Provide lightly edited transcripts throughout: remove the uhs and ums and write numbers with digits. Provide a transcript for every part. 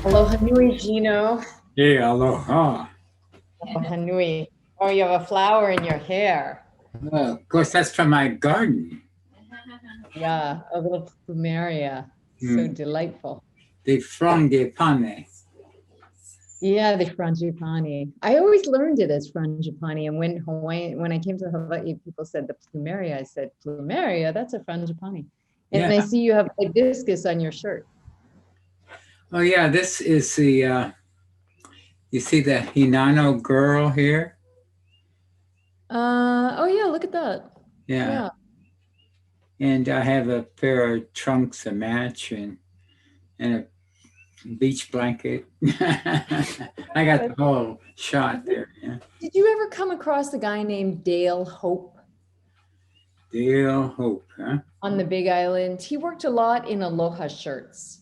Aloha nui, Geno. Hey, aloha. Aloha nui. Oh, you have a flower in your hair. Of course, that's from my garden. Yeah, a little plumeria. So Mm. delightful. The frangipane. Yeah, the frangipani. I always learned it as frangipani. And when I came to Hawaii, people said the plumeria. I said, plumeria, that's a frangipani. And Yeah. I see you have hibiscus on your shirt. Oh, yeah. This is the. You see the Hinano girl here? Oh yeah, look at that. Yeah. Yeah. And I have a pair of trunks to match and a beach blanket. I got the whole shot there. Yeah. Did you ever come across a guy named Dale Hope Dale Hope, huh? on the Big Island? He worked a lot in aloha shirts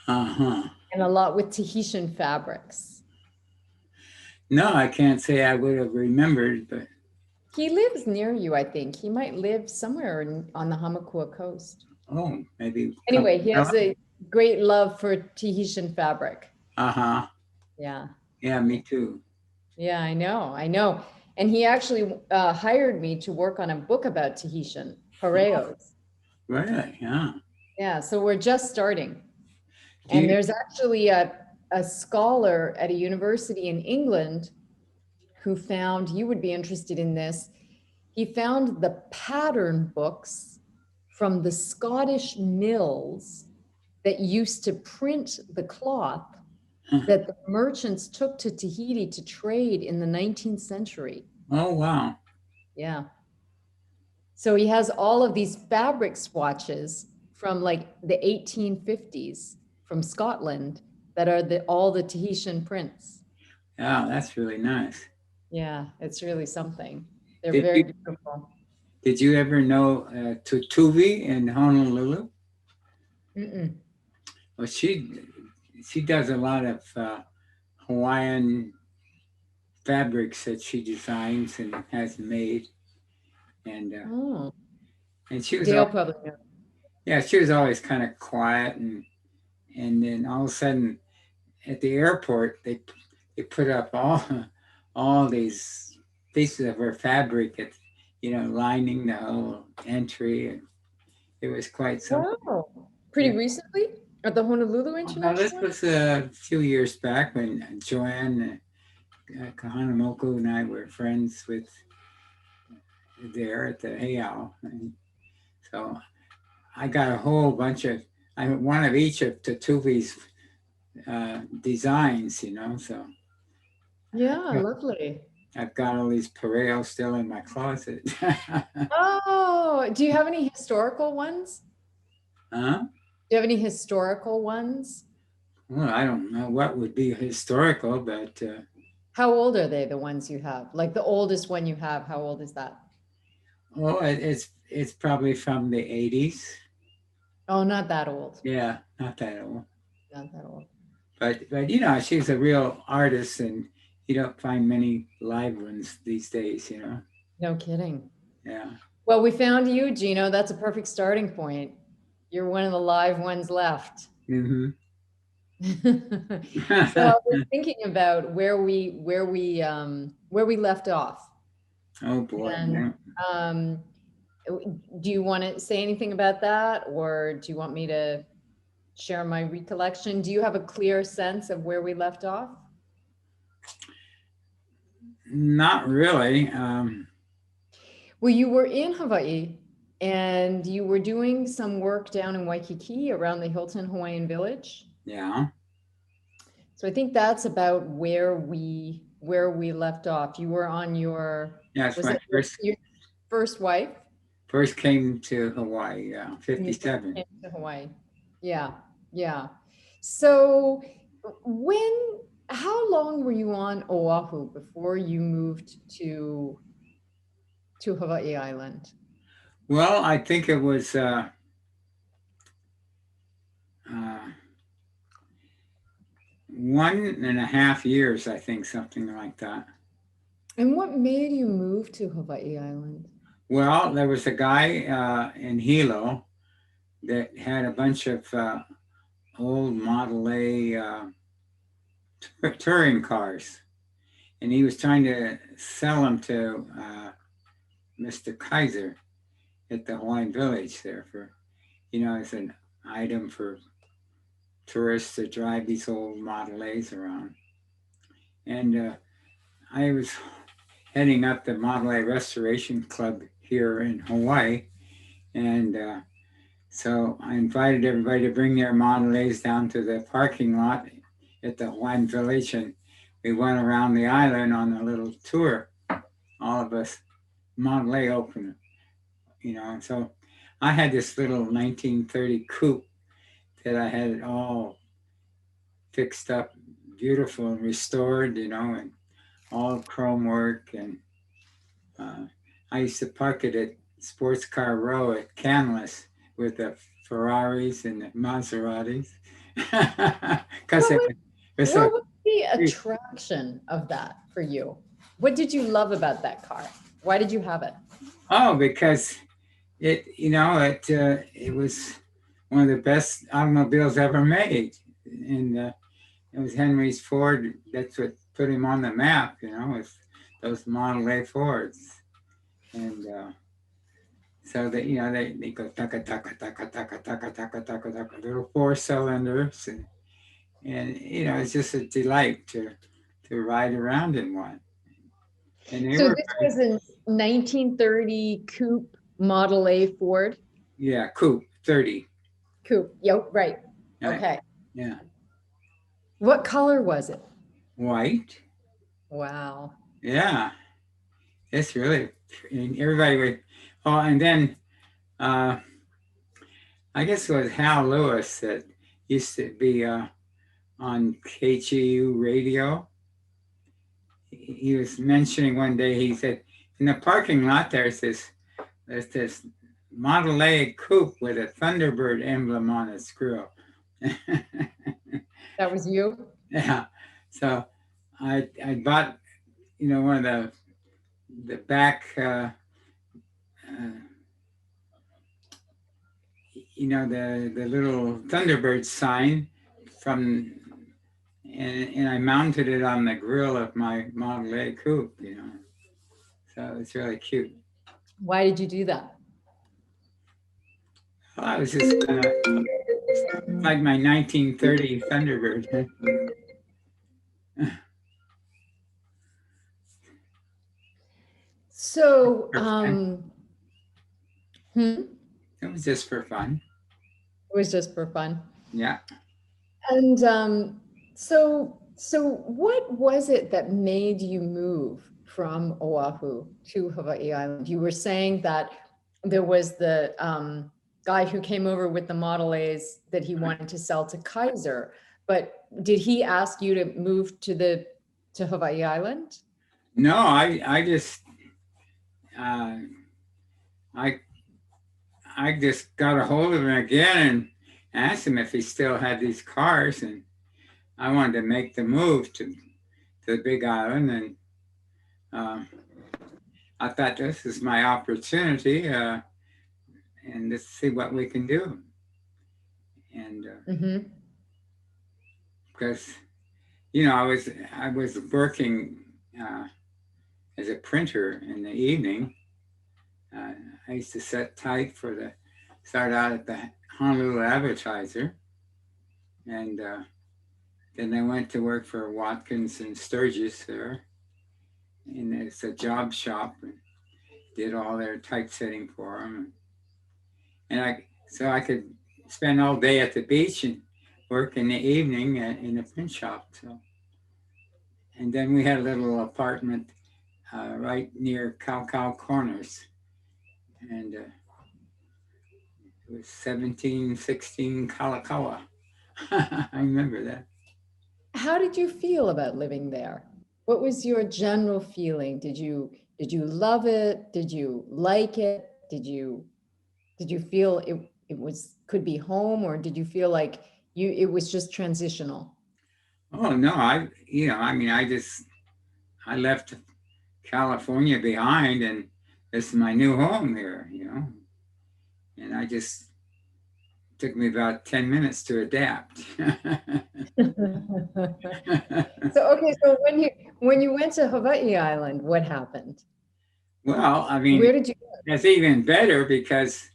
Uh-huh. and a lot with Tahitian fabrics. No, I can't say I would have remembered, but He lives near you, I think. He might live somewhere on the Hamakua coast. oh, maybe come. Anyway, he has a great love for Tahitian fabric. Uh-huh. Yeah. Yeah, me too. Yeah, I know. I know. And he actually hired me to work on a book about Tahitian pareos. Really? Yeah. Yeah, so we're just starting. Do And you? there's actually a scholar at a university in England who found, you would be interested in this, he found the pattern books from the Scottish mills that used to print the cloth that the merchants took to Tahiti to trade in the 19th century. Oh, wow. Yeah. So he has all of these fabric swatches from like the 1850s from Scotland that are all the Tahitian prints. Yeah, that's really nice. Yeah, it's really something. They're Did very you beautiful. did you ever know Tutuvi in Honolulu? Mm-mm. Well, she does a lot of Hawaiian fabrics that she designs and has made, and uh, Oh, and she was Dale all probably knows. yeah, she was always kind of quiet, and then all of a sudden at the airport they put up all these pieces of her fabric at lining the whole entry, and it was quite something. Wow. Pretty Yeah. recently at the Honolulu Now this International? was a few years back when Joanne Kahanamoku and I were friends with there at the Heiau, and so I got a whole bunch of one of each of Tatuvi's designs, So Yeah, lovely. I've got all these pareos still in my closet. Oh, do you have any historical ones? Huh? Do you have any historical ones? Well, I don't know what would be historical, but How old are they, the ones you have? Like the oldest one you have, how old is that? it's probably from the 80s. Oh, not that old. Yeah, not that old. Not that old. But she's a real artist, and you don't find many live ones these days. No kidding. Yeah. Well, we found you, Geno. That's a perfect starting point. You're one of the live ones left. Mm-hmm. So I was thinking about where we left off. Oh boy. And Yeah. um, do you want to say anything about that, or do you want me to share my recollection? Do you have a clear sense of where we left off? Not really. Well, you were in Hawaii and you were doing some work down in Waikiki around the Hilton Hawaiian Village. Yeah. So I think that's about where we left off. You were on your, Yes, was my it your first wife? first came to Hawaii. Yeah, When you first 57. came to Hawaii. Yeah, yeah. So how long were you on Oahu before you moved to Hawaii Island? Well, I think it was uh, 1.5 years. I think something like that. And what made you move to Hawaii Island? Well, there was a guy in Hilo that had a bunch of old Model A touring cars, and he was trying to sell them to Mr. Kaiser at the Hawaiian Village there for, as an item for tourists to drive these old Model A's around. And I was heading up the Model A Restoration Club here in Hawaii, and so I invited everybody to bring their Model A's down to the parking lot at the Hawaiian Village, and we went around the island on a little tour, all of us, Model A opener, and so I had this little 1930 coupe that I had it all fixed up, beautiful and restored, and all chrome work. And I used to park it at Sports Car Row at Canlis with the Ferraris and the Maseratis. Because what was the attraction of that for you? What did you love about that car? Why did you have it? Oh, because it was one of the best automobiles ever made, and it was Henry's Ford. That's what put him on the map, with those Model A Fords, and so that they go taka taka taka taka taka taka taka taka, little 4 cylinders, and it's just a delight to ride around in one. And so this was a 1930 coupe Model A Ford? Yeah, coupe, 30. Coupe, yep, right. Okay. Yeah. What color was it? White. Wow. Yeah. It's really, and everybody would, and then I guess it was Hal Lewis that used to be on KGU radio. He was mentioning one day, he said, in the parking lot there's this Model A coupe with a Thunderbird emblem on its grill. That was you? Yeah. So I bought, one of the back, the little Thunderbird sign from, and I mounted it on the grill of my Model A coupe, So it's really cute. Why did you do that? Well, I was just like my 1930 Thunderbird. So, It was just for fun. It was just for fun. Yeah. And so what was it that made you move from Oahu to Hawaii Island? You were saying that there was the guy who came over with the Model A's that he wanted to sell to Kaiser, but did he ask you to move to Hawaii Island? No, I just I just got a hold of him again and asked him if he still had these cars, and I wanted to make the move to the Big Island, and I thought this is my opportunity, and let's see what we can do. And because I was working as a printer in the evening. I used to set type start out at the Honolulu Advertiser, and then I went to work for Watkins and Sturgis there, and it's a job shop, and did all their typesetting for them, and so I could spend all day at the beach and work in the evening in the print shop. So, and then we had a little apartment right near Kaukai Corners, and it was 1716 Kalakaua. I remember that. How did you feel about living there? What was your general feeling? Did you love it? Did you like it? Did you feel it could be home, or did you feel like it was just transitional? Oh no, I left California behind, and this is my new home here, and I just took me about 10 minutes to adapt. So, okay, so when you went to Hawaii Island, what happened? Well, I mean, Where did you that's even better because,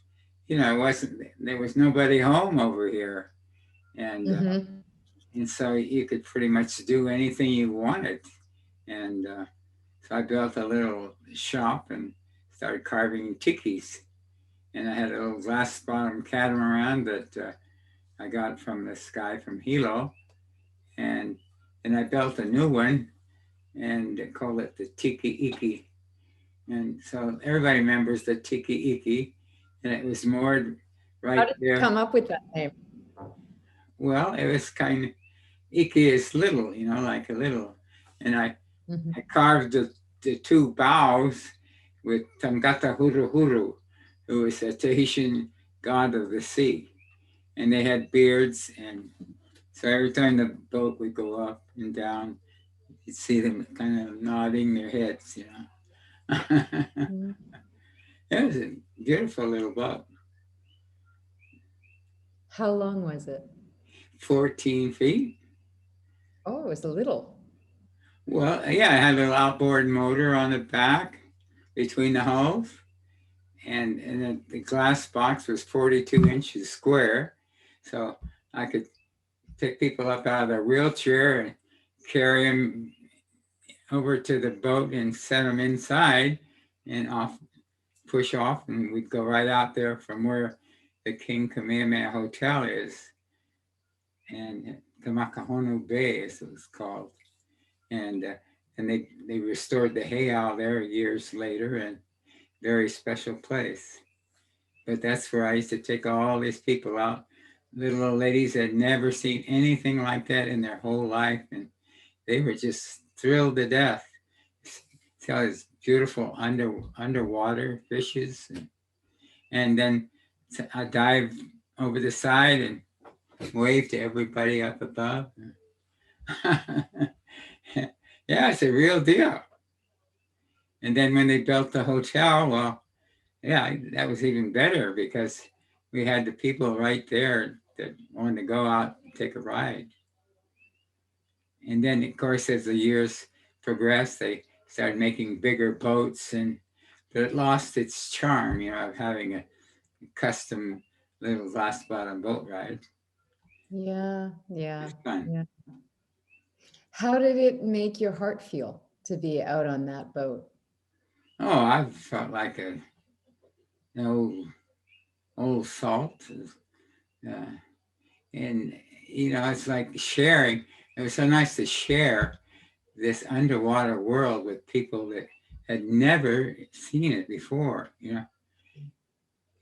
there was nobody home over here. And, go? Hmm. and so you could pretty much do anything you wanted. And so I built a little shop and started carving tikis. And I had a little glass bottom catamaran that I got from this guy from Hilo. And then I built a new one and they called it the Tiki Iki. And so everybody remembers the Tiki Iki. And it was moored How right did you there. come up with that name? Well, it was kind of, Iki is little, like a little. And Mhm. I carved the two bows with Tangata Huru Huru, who is a Tahitian god of the sea. And they had beards. And so every time the boat would go up and down, you'd see them kind of nodding their heads. Mhm. It was a beautiful little boat, How long was it? 14 feet. Oh, it was a little. Well, yeah, it had a little outboard motor on the back between the hulls. And then the glass box was 42 inches square. So I could pick people up out of their wheelchair and carry them over to the boat and set them inside and push off, and we'd go right out there from where the King Kamehameha Hotel is, and the Makahonu Bay, as it was called. And and they restored the heiau there years later, and very special place. But that's where I used to take all these people out, little old ladies that had never seen anything like that in their whole life, and they were just thrilled to death. See all these beautiful underwater fishes, and then I dived over the side and waved to everybody up above. Yeah, it's a real deal. And then when they built the hotel, well, yeah, that was even better because we had the people right there that wanted to go out and take a ride. And then, of course, as the years progressed, they started making bigger boats, but it lost its charm, of having a custom little glass bottom boat ride. Yeah, It yeah, was fun. yeah. How did it make your heart feel to be out on that boat? Oh, I felt like an old salt. Uh, and, it's like sharing. It was so nice to share this underwater world with people that had never seen it before.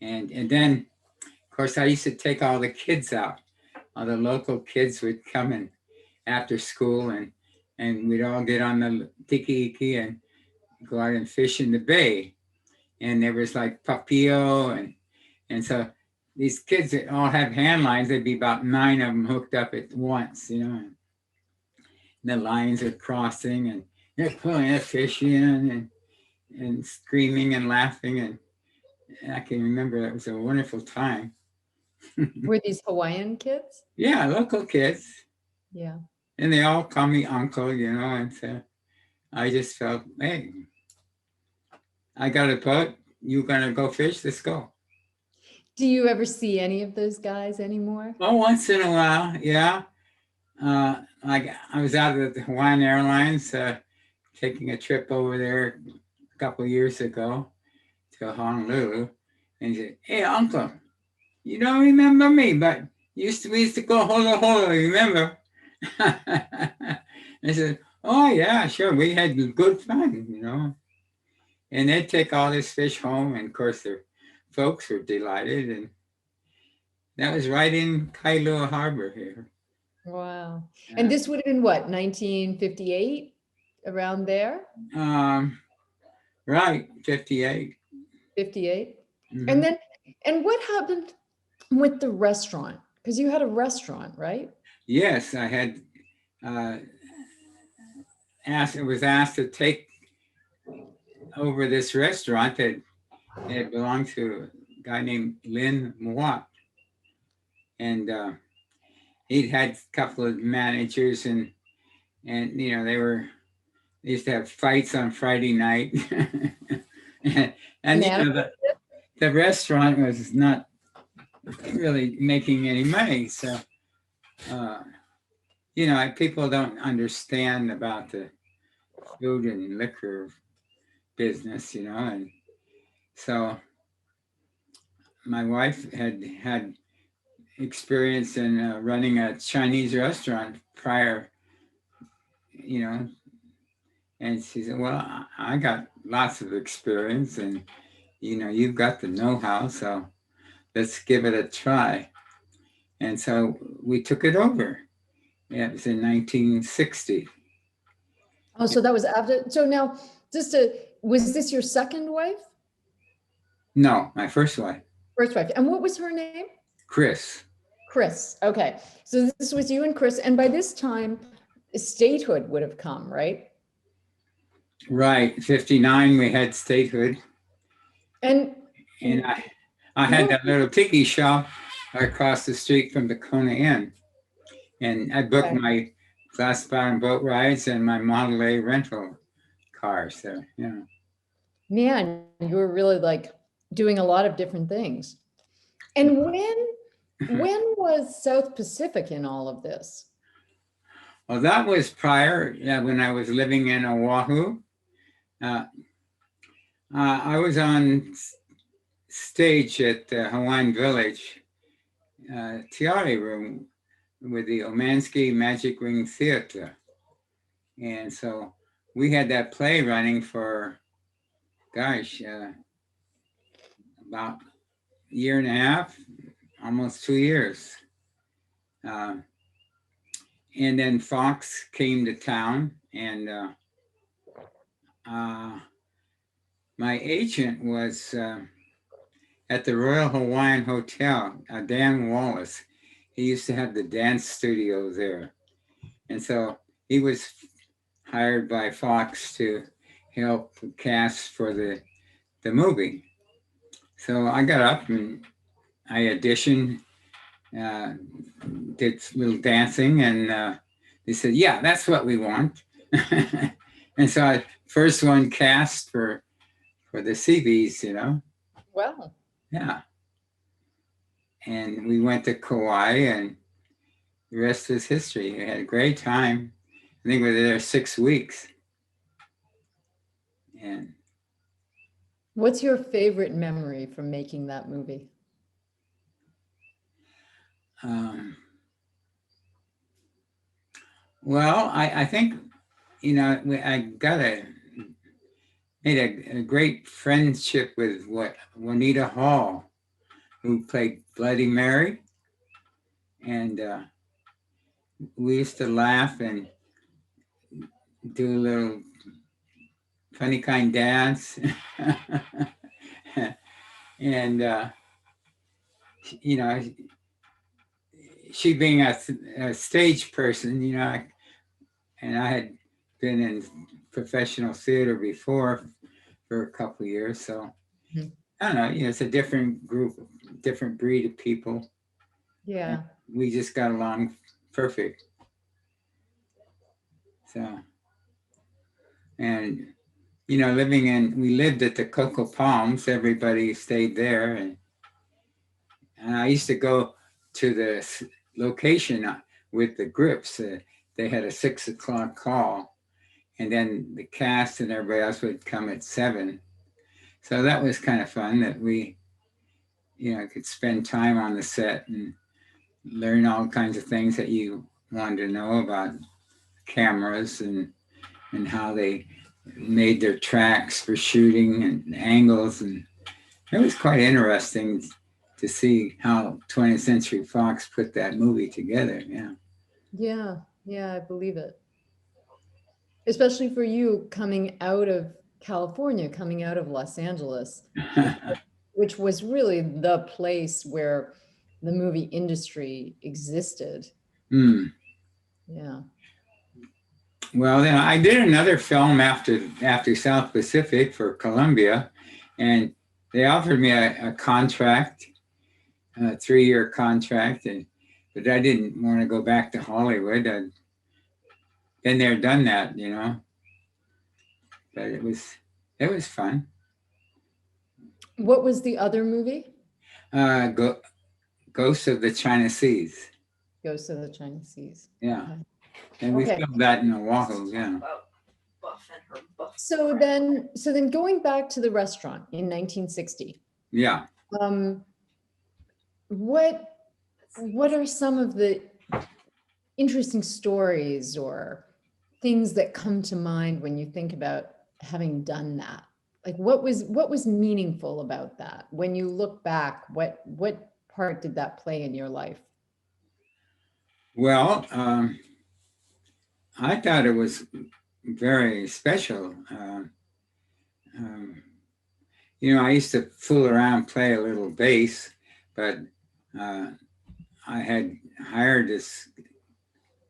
And then, of course, I used to take all the kids out. All the local kids would come in after school, and we'd all get on the tiki iki and go out and fish in the bay. And there was like papio, and so these kids that all have hand lines, there'd be about 9 of them hooked up at once. And the lines are crossing, and they're pulling a fish in, and screaming and laughing, and I can remember it was a wonderful time. Were these Hawaiian kids? Yeah, local kids, Yeah. and they all call me uncle, and so I just felt, hey, I got a boat. You gonna go fish? Let's go. Do you ever see any of those guys anymore? Well, once in a while, yeah. Like I was out at the Hawaiian Airlines taking a trip over there a couple of years ago to Honolulu, and he said, "Hey, Uncle, you don't remember me, but we used to go holo holo. Remember?" I said, "Oh yeah, sure. We had good fun. And they'd take all this fish home, and of course their folks were delighted, and that was right in Kailua Harbor here. Wow. And this would have been what, 1958, around there? Um, right, 58. 58. Mm-hmm. And then, and what happened with the restaurant? Because you had a restaurant, right? Yes, I had uh, was asked to take over this restaurant that it belonged to a guy named Lynn Mwat. and he'd had a couple of managers, and they used to have fights on Friday night, and the restaurant was not really making any money, so people don't understand about the food and liquor business, and so my wife had experience in running a Chinese restaurant prior, and she said, well, I got lots of experience, and you've got the know-how, so let's give it a try. And so we took it over. Yeah, it was in 1960. Oh, so that was after. So now, was this your second wife? No, my first wife. First wife. And what was her name? Chris. Chris. Okay. So this was you and Chris. And by this time, statehood would have come, right? Right. 59, we had statehood. And I had that little tiki shop across the street from the Kona Inn. And I booked my glass-bound boat rides and my Model A rental cars there. Yeah. Man, you were really like doing a lot of different things. And when was South Pacific in all of this? Well, that was prior, when I was living in Oahu. I was on stage at the Hawaiian Village Tiare Room with the Omansky Magic Ring Theater. And so we had that play running for, about a year and a half, almost 2 years. And then Fox came to town, and my agent was at the Royal Hawaiian Hotel, Dan Wallace. He used to have the dance studio there. And so he was hired by Fox to help cast for the movie. So I got up and I auditioned, did a little dancing, and they said, yeah, that's what we want. And so I first one cast for the Seabees, Wow. Yeah. And we went to Kauai, and the rest is history. We had a great time. I think we were there 6 weeks. And what's your favorite memory from making that movie? Well, I think, I made a great friendship with Juanita Hall, who played Bloody Mary. And we used to laugh and do a little funny kind dance. And, she being a stage person, and I had been in professional theater before for a couple of years. So I don't know, it's a different group, different breed of people. Yeah. And we just got along perfect. So, and, we lived at the Cocoa Palms, everybody stayed there. And I used to go to the location with the grips. They had a 6 o'clock call, and then the cast and everybody else would come at 7. So that was kind of fun that we, could spend time on the set and learn all kinds of things that you wanted to know about cameras and how they made their tracks for shooting and angles. And it was quite interesting to see how 20th Century Fox put that movie together. Yeah, I believe it. Especially for you coming out of California, coming out of Los Angeles, which was really the place where the movie industry existed. Yeah. Well, then I did another film after South Pacific for Columbia, and they offered me a contract a 3-year contract, but I didn't want to go back to Hollywood. I'd been there, done that, but it was fun. What was the other movie? Go, Ghosts of the China Seas. Ghosts of the Chinese Seas. Yeah, Okay. and we Okay. filmed that in Oahu. Yeah. So then going back to the restaurant in 1960, Yeah. what are some of the interesting stories or things that come to mind when you think about having done that? Like what was meaningful about that? When you look back, what part did that play in your life? Well, I thought it was very special. Um, I used to fool around, play a little bass, but uh, I had hired this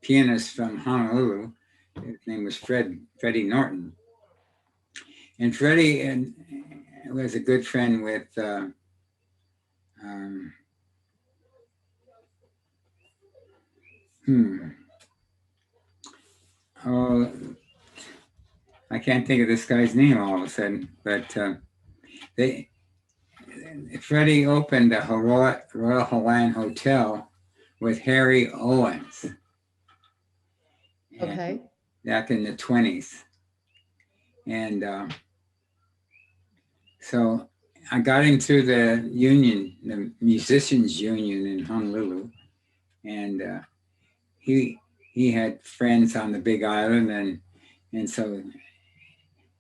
pianist from Honolulu. His name was Freddie Norton. And Freddie was a good friend with um, oh, I can't think of this guy's name all of a sudden, but they Freddie opened a Royal Hawaiian Hotel with Harry Owens. Okay. Back in the 20s. And so I got him through the union, the musicians union in Honolulu. And he had friends on the Big Island. And so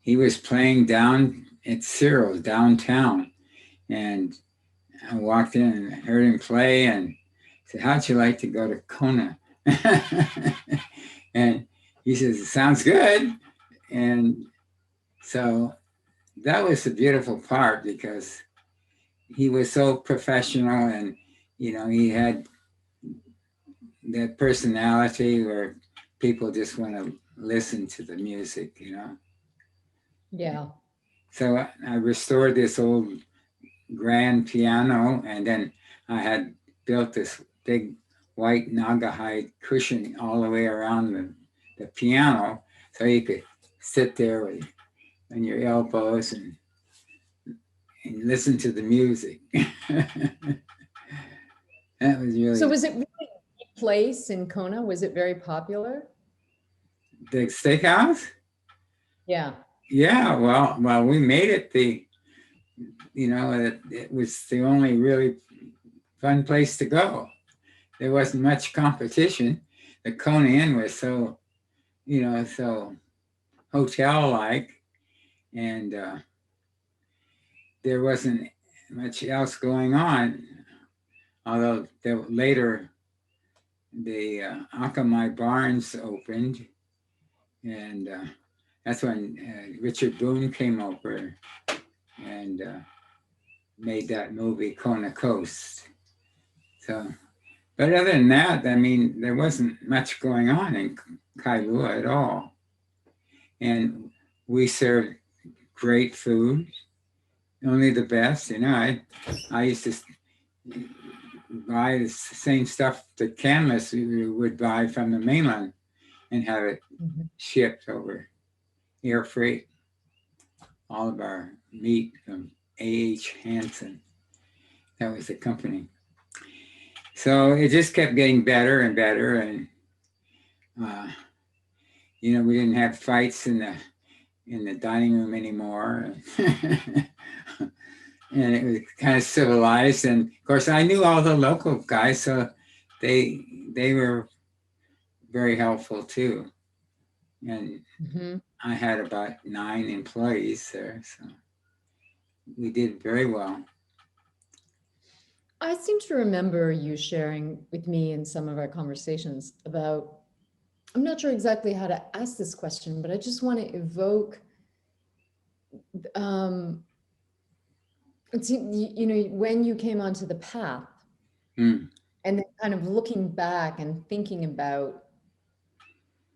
he was playing down at Ciro's downtown. And I walked in and heard him play and said, "How'd you like to go to Kona?" And he says, "It sounds good." And so that was the beautiful part, because he was so professional, and he had that personality where people just want to listen to the music. Yeah. So I restored this old grand piano, and then I had built this big white naga hide cushion all the way around the piano, so you could sit there on your elbows and listen to the music. That was really. So was it really a place in Kona? Was it very popular? The steakhouse? Yeah. Yeah, well, we made it it was the only really fun place to go. There wasn't much competition. The Kona Inn was so hotel-like, and there wasn't much else going on. Although later the Akamai Barnes opened, and that's when Richard Boone came over and made that movie Kona Coast. So, but other than that, I mean, there wasn't much going on in Kailua at all. And we served great food, only the best. I used to buy the same stuff that Canlis would buy from the mainland and have it shipped over air freight. All of our meat from A.H. Hansen. That was the company. So it just kept getting better and better, and we didn't have fights in the dining room anymore. And it was kind of civilized. And of course, I knew all the local guys, so they were very helpful too. And I had about 9 employees there, so we did very well. I seem to remember you sharing with me in some of our conversations about, I'm not sure exactly how to ask this question, but I just want to evoke, when you came onto the path and then kind of looking back and thinking about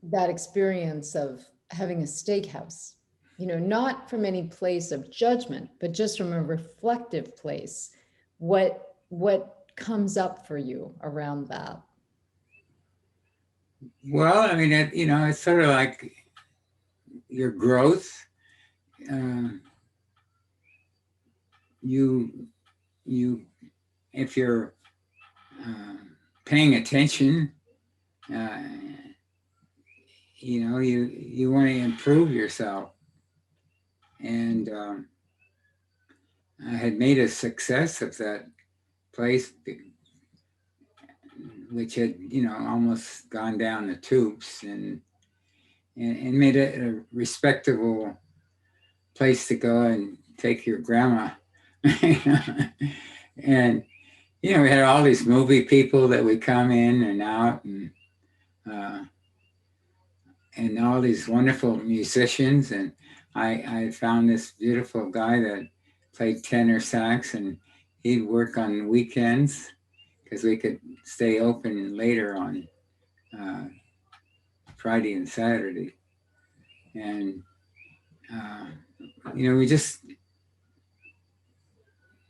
that experience of having a steakhouse, not from any place of judgment, but just from a reflective place. What comes up for you around that? Well, I mean, it's sort of like your growth. Uh, you, you, if you're uh, paying attention, uh, you want to improve yourself. And I had made a success of that place, which had, almost gone down the tubes, and made it a respectable place to go and take your grandma. And, we had all these movie people that would come in and out, uh, and all these wonderful musicians. And I found this beautiful guy that played tenor sax, and he'd work on weekends because we could stay open later on uh, Friday and Saturday. And, we just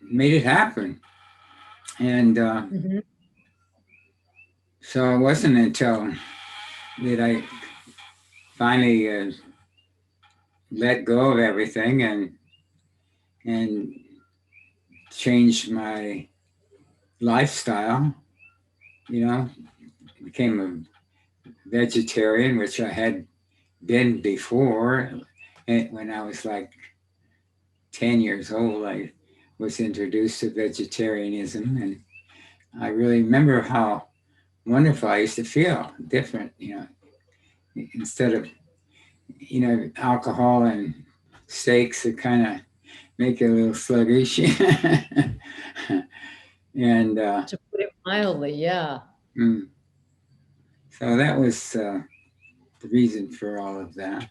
made it happen. And Mm-hmm. so it wasn't until that I finally let go of everything and changed my lifestyle. Became a vegetarian, which I had been before. And when I was like 10 years old, I was introduced to vegetarianism, and I really remember how wonderful I used to feel. Different, instead of alcohol and steaks that kind of make you a little sluggish. And To put it mildly, yeah. So that was the reason for all of that.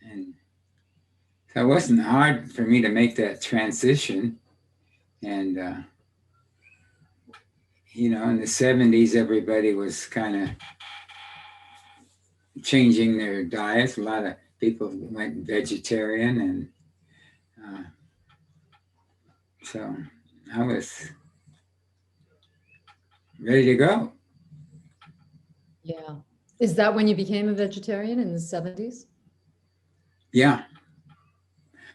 And so it wasn't hard for me to make that transition. And, in the 70s, everybody was kind of changing their diets. A lot of people went vegetarian. And so I was ready to go. Yeah. Is that when you became a vegetarian, in the 70s? Yeah.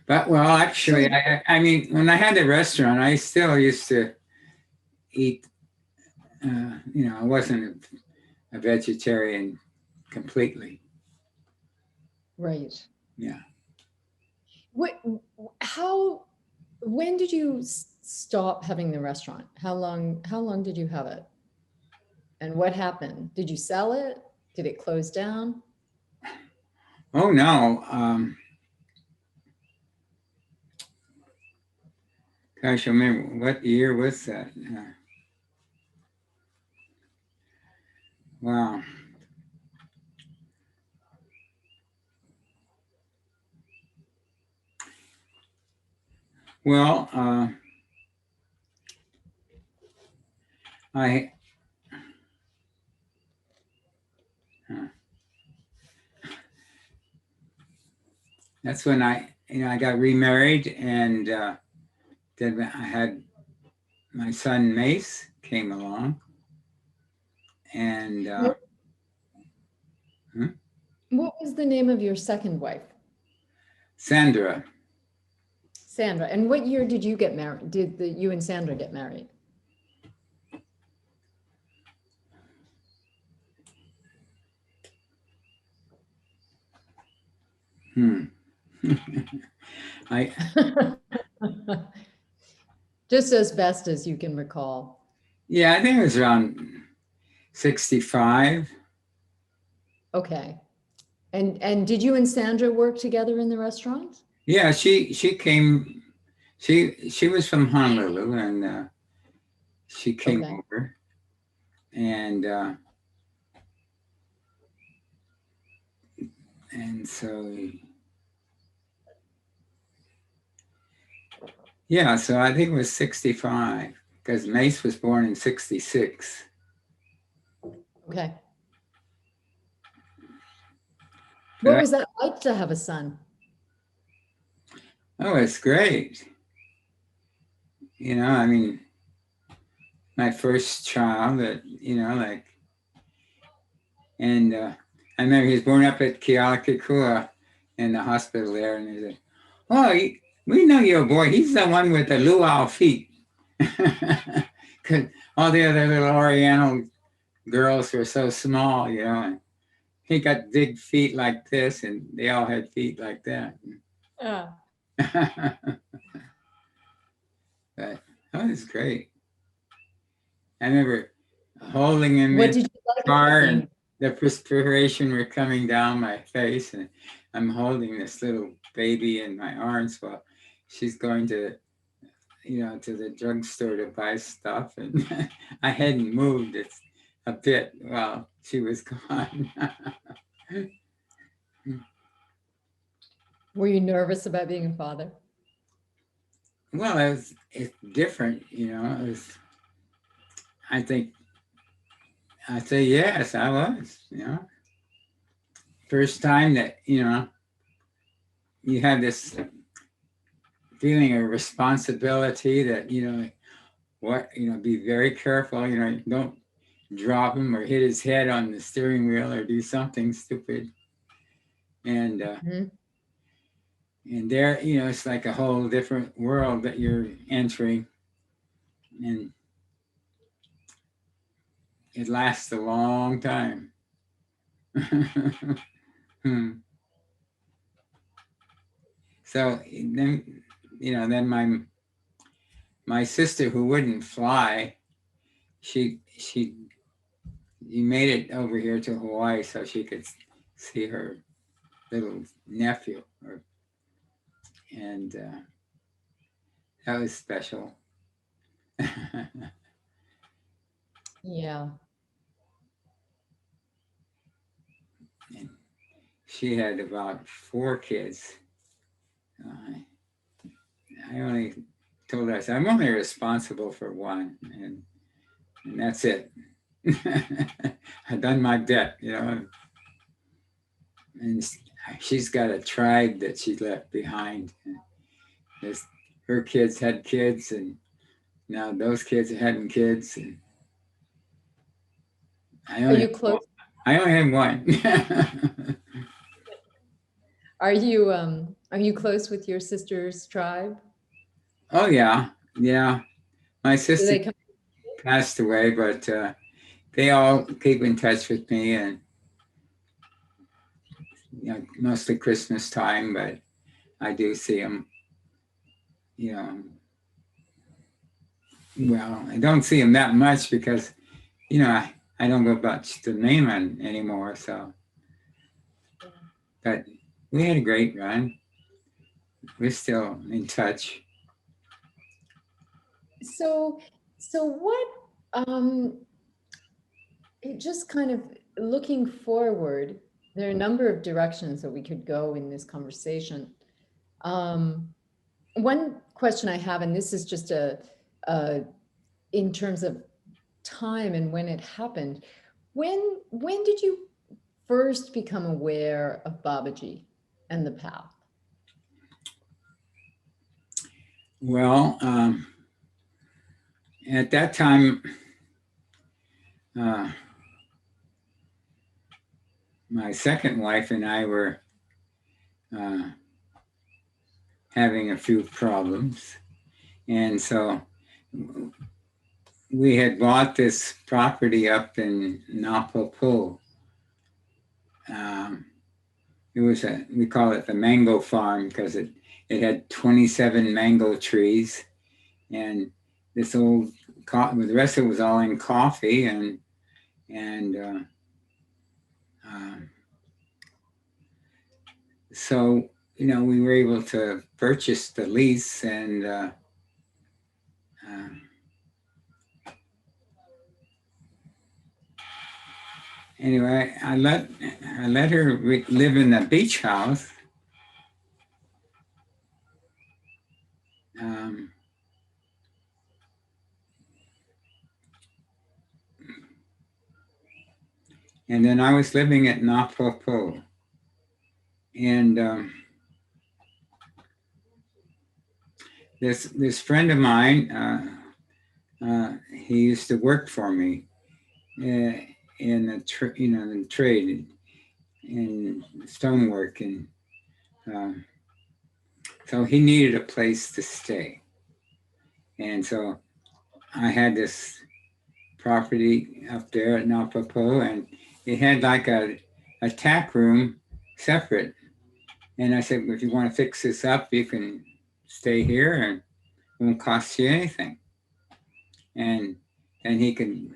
But, well, actually, I mean, when I had the restaurant, I still used to eat, I wasn't a vegetarian completely. Right. Yeah. When did you stop having the restaurant? How long did you have it? And what happened? Did you sell it? Did it close down? Oh, no. Gosh, I remember, what year was that? Wow. Well, I that's when I got remarried, and then I had my son Mace came along, and What was the name of your second wife? Sandra. Sandra. And what year did you get married? Did you and Sandra get married? I Just as best as you can recall. Yeah, I think it was around 65. Okay. And did you and Sandra work together in the restaurant? Yeah, she came. She was from Honolulu, and she came Okay. over, and so yeah, so I think it was 65 because Mace was born in 66. Okay. But What was that like to have a son? oh, it's great. I mean, my first child that, like, and I remember he was born up at Kealakekua in the hospital there, and they said, "Oh, we know your boy. He's the one with the luau feet." Because all the other little Oriental girls were so small, and he got big feet like this, and they all had feet like that. But that was great. I remember holding him What in did the you like about car, and being? the perspiration were coming down my face, and I'm holding this little baby in my arms while she's going to, to the drugstore to buy stuff, and I hadn't moved it a bit while she was gone. Were you nervous about being a father? Well, it's different, It was, I think I'd say yes, I was. First time that, you have this feeling of responsibility that, be very careful, don't drop him or hit his head on the steering wheel or do something stupid. And Mhm. and there, it's like a whole different world that you're entering. And it lasts a long time. So then, then my sister who wouldn't fly, she made it over here to Hawaii so she could see her little nephew, and that was special. Yeah. And she had about 4 kids. I only told her, I said, I'm only responsible for one, and that's it. I've done my bit, and she's got a tribe that she left behind. There's, her kids had kids, and now those kids are having kids, and I Are only you close? I only have one. Are you close with your sister's tribe? Oh yeah, yeah. My Do sister they come? passed away, but they all keep in touch with me, and mostly Christmas time. But I do see them. You know, well, I don't see them that much because I don't go much to Naaman anymore. So, but we had a great run. We're still in touch. So what, um, just kind of looking forward, there are a number of directions that we could go in this conversation. Um, One question I have, and this is just in terms of time and when it happened, when did you first become aware of Babaji and the path? Well, at that time, uh, my second wife and I were uh, having a few problems. And so we had bought this property up in Napopo. Um, it was we call it the mango farm because it had 27 mango trees. And this old, the rest of it was all in coffee. And um, so, we were able to purchase the lease and uh, anyway, I let her live in the beach house. Um, and then I was living at Napopo, and this friend of mine, he used to work for me in the trade in stonework, and um, so he needed a place to stay, and so I had this property up there at Napapo, and it had like a tack room separate. And I said, well, if you want to fix this up, you can stay here and it won't cost you anything. And then he can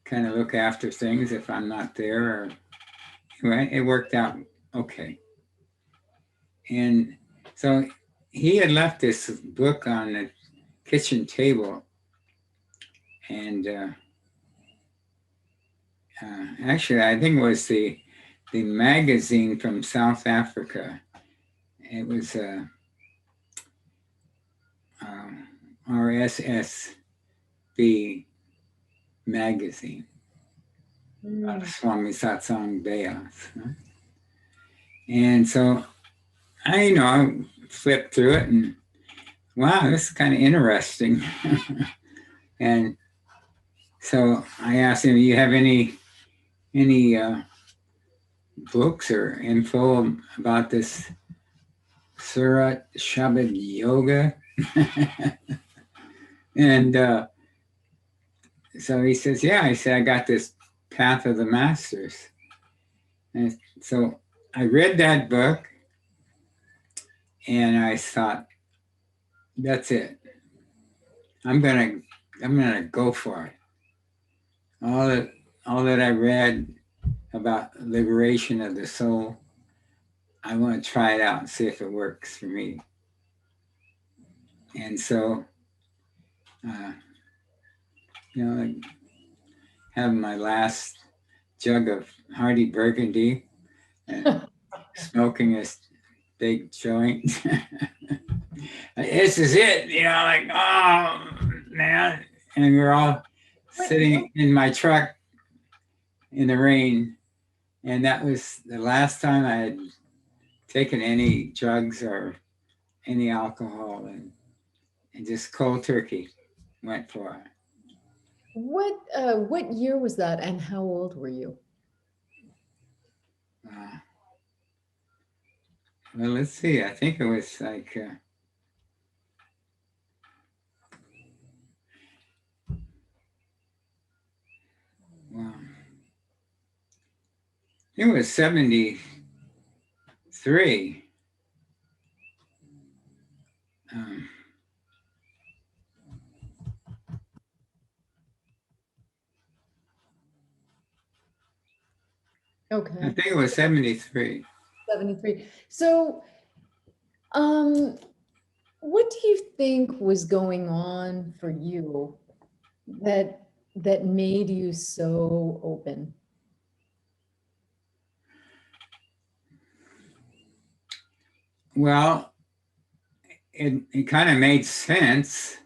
kind of look after things if I'm not there. Or, anyway, it worked out okay. And so he had left this book on the kitchen table. And actually, I think it was the magazine from South Africa. It was RSSB magazine. Swami Satsang Bayas. And so I flipped through it and wow, this is kind of interesting. And so I asked him, you have any books or info about this Surat Shabad Yoga? And so he says, yeah. I said, I got this Path of the Masters. And so I read that book and I thought, that's it. I'm gonna go for it. All that I read about liberation of the soul, I want to try it out and see if it works for me. And so, I have my last jug of Hardy Burgundy and smoking this big joint. This is it, like, oh man. And we're all sitting in my truck in the rain. And that was the last time I had taken any drugs or any alcohol, and just cold turkey went for it. What year was that, and how old were you? Well, let's see. I think it was like it was 73. Okay. I think it was 73. 73. So, what do you think was going on for you that made you so open? Well, it kind of made sense,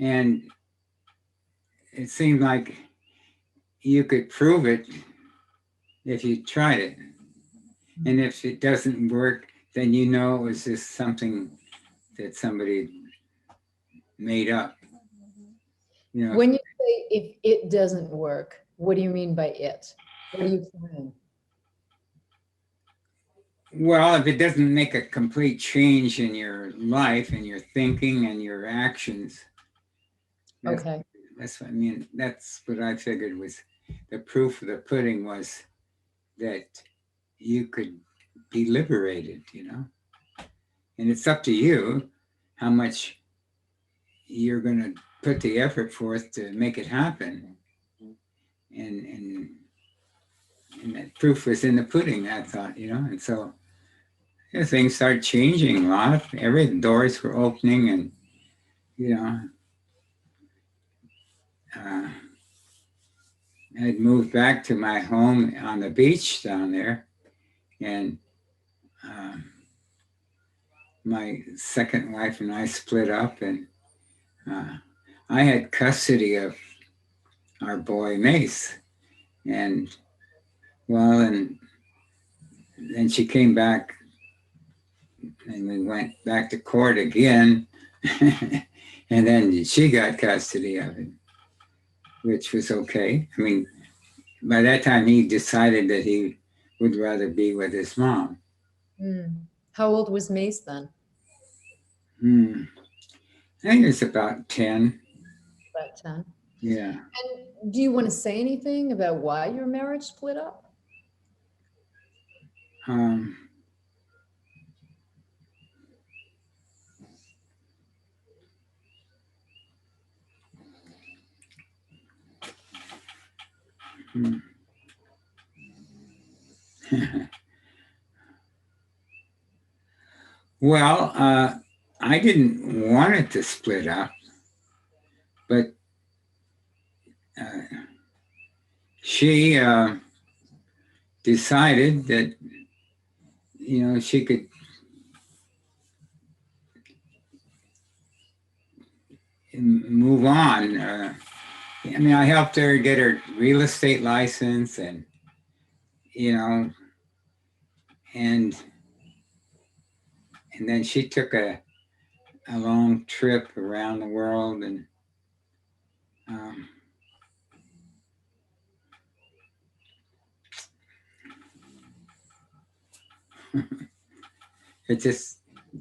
and it seemed like you could prove it if you tried it. And if it doesn't work, then it was just something that somebody made up. When you say if it doesn't work, what do you mean by it? What are you saying? Well, if it doesn't make a complete change in your life and your thinking and your actions. Okay. That's what I mean. That's what I figured was the proof of the pudding, was that you could be liberated, And it's up to you how much you're going to put the effort forth to make it happen. And that proof was in the pudding, I thought, And so things started changing a lot. Every doors were opening, and I'd moved back to my home on the beach down there, and my second wife and I split up, and I had custody of our boy Mace, and then she came back, and we went back to court again, And then she got custody of it, which was okay. I mean, by that time he decided that he would rather be with his mom. How old was Mace then? I think it's about 10. About 10. Yeah. And do you want to say anything about why your marriage split up? Um, well, I didn't want it to split up, but she decided that, she could move on. I mean, I helped her get her real estate license and, and then she took a long trip around the world and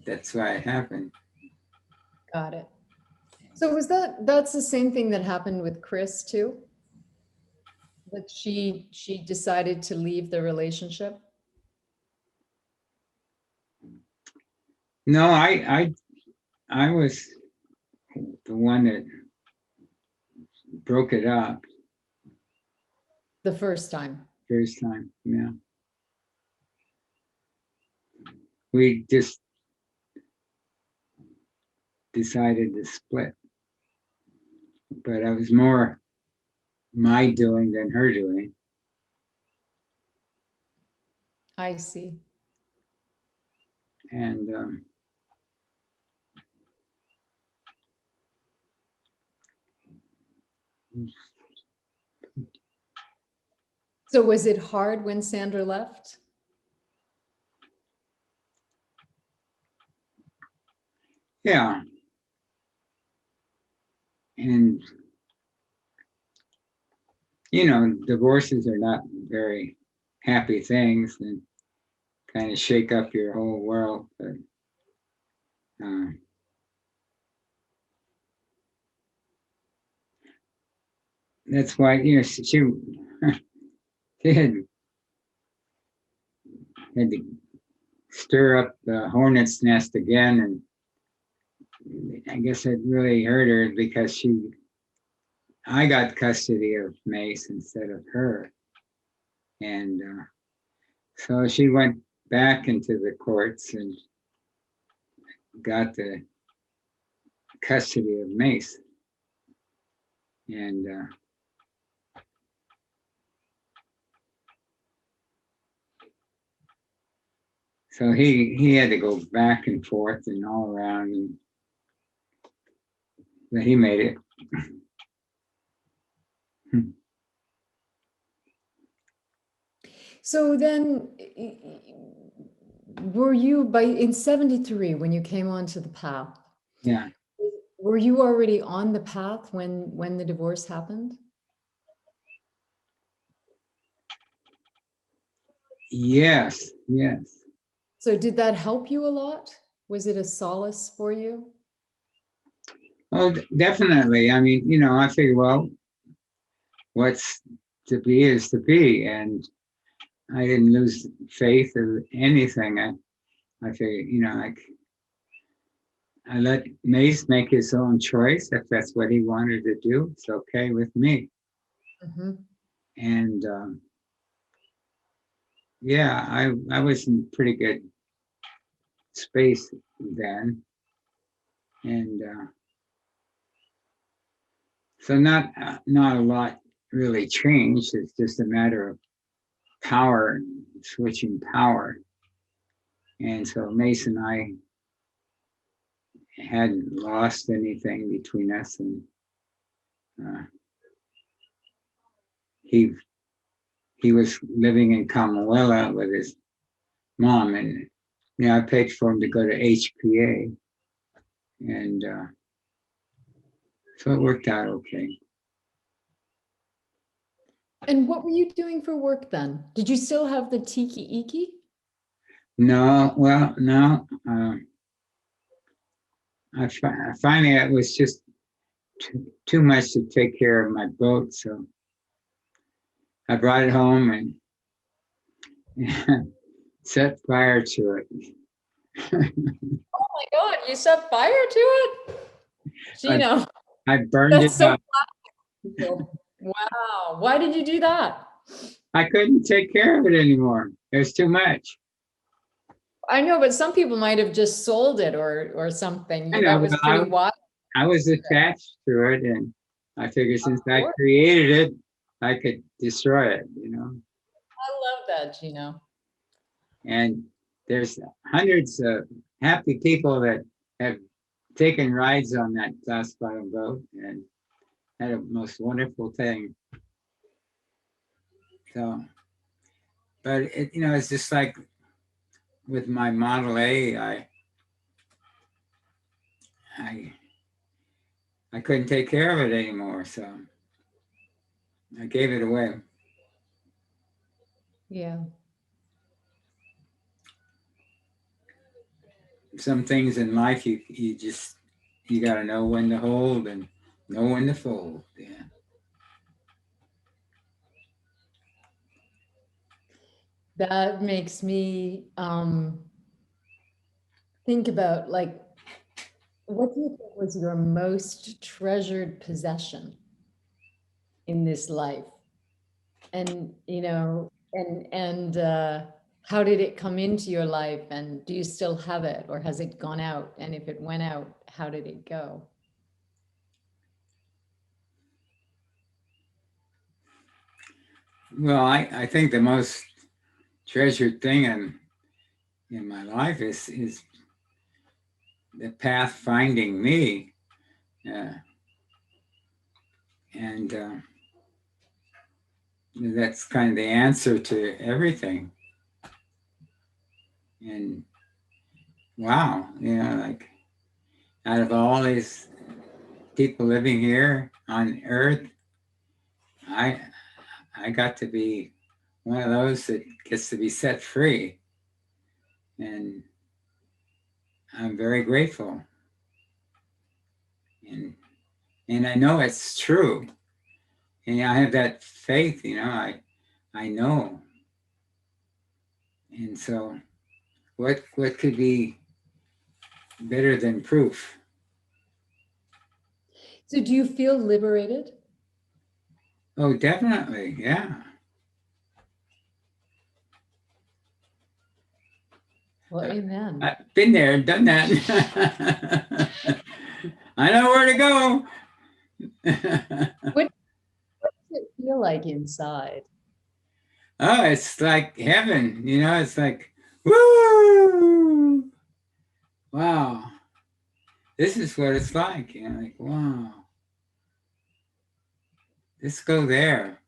that's why it happened. Got it. So that's the same thing that happened with Chris too? That she decided to leave the relationship? No, I was the one that broke it up The first time. first time. Yeah. We just decided to split. But it was more my doing than her doing. I see. And So was it hard when Sandra left? yeah. And, divorces are not very happy things and kind of shake up your whole world. But that's why, she had to stir up the hornet's nest again. And I guess it really hurt her because I got custody of Mace instead of her. And so she went back into the courts and got the custody of Mace. And so he had to go back and forth and all around, but he made it. So then were you in 73 when you came onto the path? Yeah. Were you already on the path when the divorce happened? Yes. So did that help you a lot? Was it a solace for you? Oh, definitely. I mean, I figure, well, what's to be is to be. And I didn't lose faith or anything. I figured, I let Mace make his own choice. If that's what he wanted to do, it's okay with me. Mm-hmm. And yeah, I was in pretty good space then. And so not a lot really changed. It's just a matter of power, switching power. And so Mace and I hadn't lost anything between us, and he was living in Kamalela with his mom, and I paid for him to go to HPA, and So it worked out okay. And what were you doing for work then? Did you still have the tiki iki? No, well, no. Finally, it was just too much to take care of my boat, so I brought it home and set fire to it. Oh my God, you set fire to it? Geno, I burned that's it so up. practical. Wow. Why did you do that? I couldn't take care of it anymore. It was too much. I know, but some people might have just sold it or something. I That know, was but pretty wild. I was attached to it, and I figured since I Course. created it, I could destroy it, you know. I love that, Geno. And there's hundreds of happy people that have taken rides on that glass bottom boat and had a most wonderful thing. So, but it, you know, it's just like with my Model A, I, I couldn't take care of it anymore, so I gave it away. Yeah. Some things in life you got to know when to hold and know when to fold. Yeah. That makes me think about, like, what do you think was your most treasured possession in this life? And, how did it come into your life, and do you still have it, or has it gone out? And if it went out, how did it go? Well, I think the most treasured thing in my life is the path finding me, uh, and that's kind of the answer to everything. And wow, you know, like out of all these people living here on Earth, I I got to be one of those that gets to be set free, and I'm very grateful. And and I know it's true, and I have that faith. You know, I know, and so what could be better than proof? So do you feel liberated? Oh, definitely, yeah. Well, amen. I've been there, done that. I know where to go. What does it feel like inside? Oh, it's like heaven, you know, it's like, woo! Wow, this is what it's like. You know, like, wow, let's go there.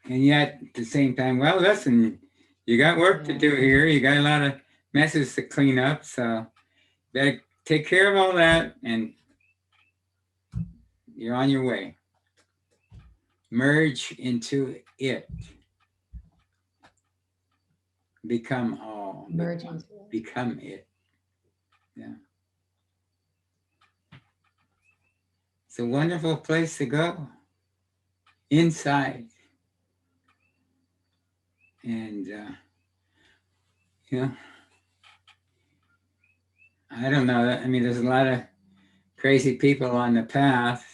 And yet at the same time, well, listen, you got work to do here. You got a lot of messes to clean up. So you better take care of all that and you're on your way. Merge into it. Become all. Merge into it. Become it. Yeah. It's a wonderful place to go. Inside. And, you know, I don't know. I mean, there's a lot of crazy people on the path,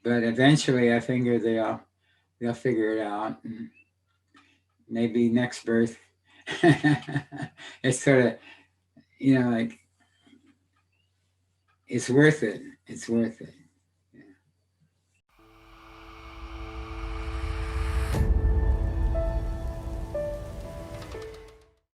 but eventually I figure they'll figure it out. And maybe next birth, it's sort of, you know, like it's worth it. It's worth it.